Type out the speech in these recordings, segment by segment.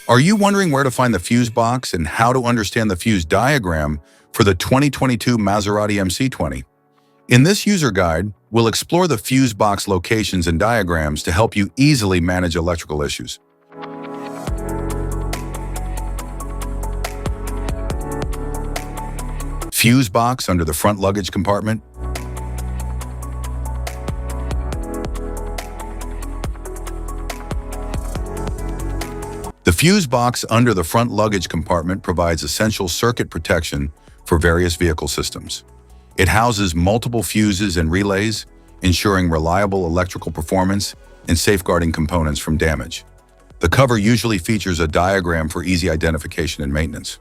Are you wondering where to find the fuse box and how to understand the fuse diagram for the 2022 Maserati MC20? In this user guide, we'll explore the fuse box locations and diagrams to help you easily manage electrical issues. Fuse box under the front luggage compartment. The fuse box under the front luggage compartment provides essential circuit protection for various vehicle systems. It houses multiple fuses and relays, ensuring reliable electrical performance and safeguarding components from damage. The cover usually features a diagram for easy identification and maintenance.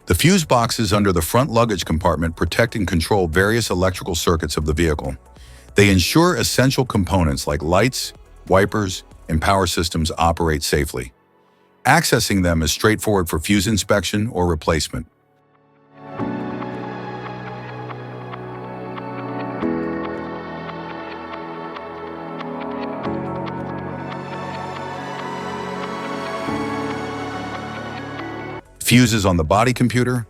The fuse boxes under the front luggage compartment protect and control various electrical circuits of the vehicle. They ensure essential components like lights, wipers, and power systems operate safely. Accessing them is straightforward for fuse inspection or replacement. Fuses on the body computer.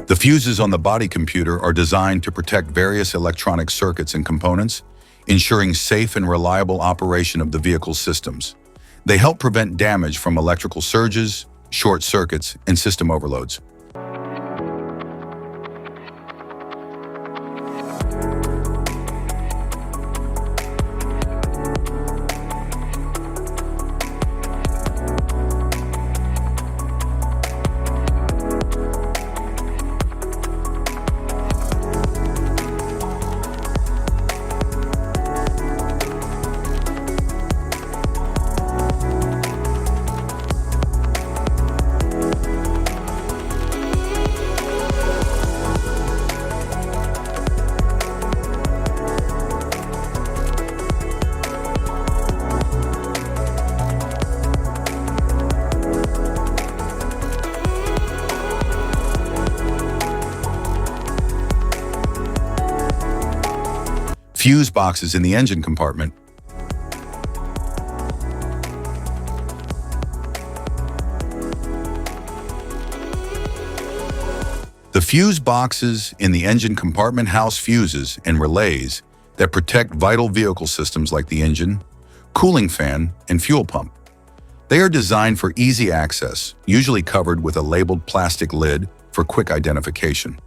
The fuses on the body computer are designed to protect various electronic circuits and components, ensuring safe and reliable operation of the vehicle's systems. They help prevent damage from electrical surges, short circuits, and system overloads. Fuse boxes in the engine compartment. The fuse boxes in the engine compartment house fuses and relays that protect vital vehicle systems like the engine, cooling fan, and fuel pump. They are designed for easy access, usually covered with a labeled plastic lid for quick identification.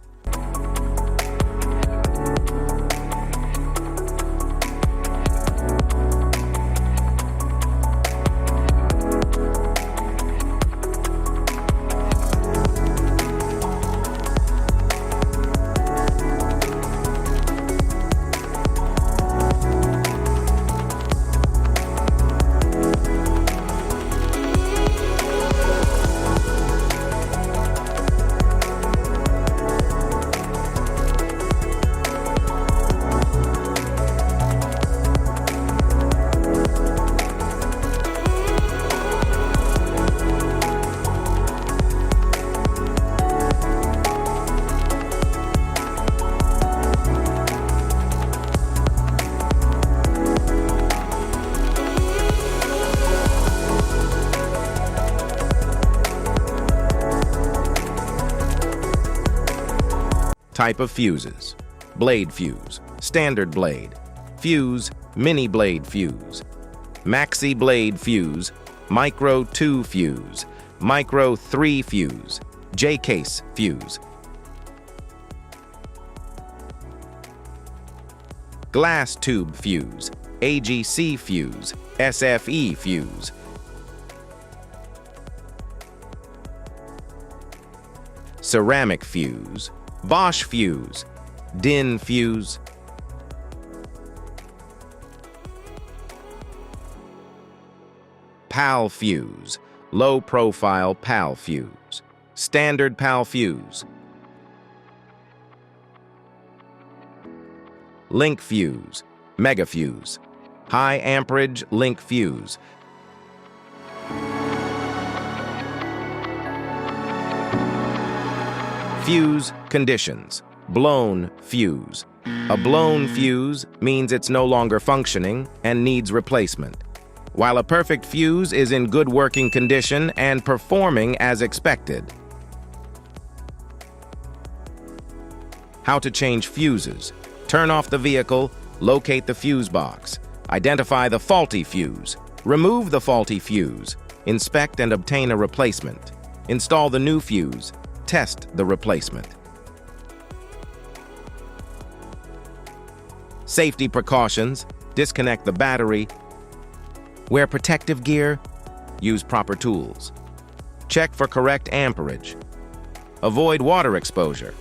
Type of fuses: blade fuse, standard blade, fuse, mini blade fuse. maxi blade fuse, micro 2 fuse, micro 3 fuse, J-case fuse, glass tube fuse, AGC fuse, SFE fuse, ceramic fuse, Bosch fuse, DIN fuse, PAL fuse, low-profile PAL fuse, standard PAL fuse, link fuse, mega fuse, high amperage link fuse, fuse conditions. Blown fuse. A blown fuse means it's no longer functioning and needs replacement, while a perfect fuse is in good working condition and performing as expected. How to change fuses. Turn off the vehicle, locate the fuse box, identify the faulty fuse, remove the faulty fuse, inspect and obtain a replacement, install the new fuse, test the replacement. Safety precautions. Disconnect the battery. Wear protective gear. Use proper tools. Check for correct amperage. Avoid water exposure.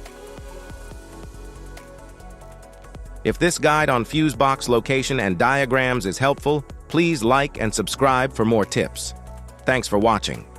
If this guide on fuse box location and diagrams is helpful, please like and subscribe for more tips. Thanks for watching.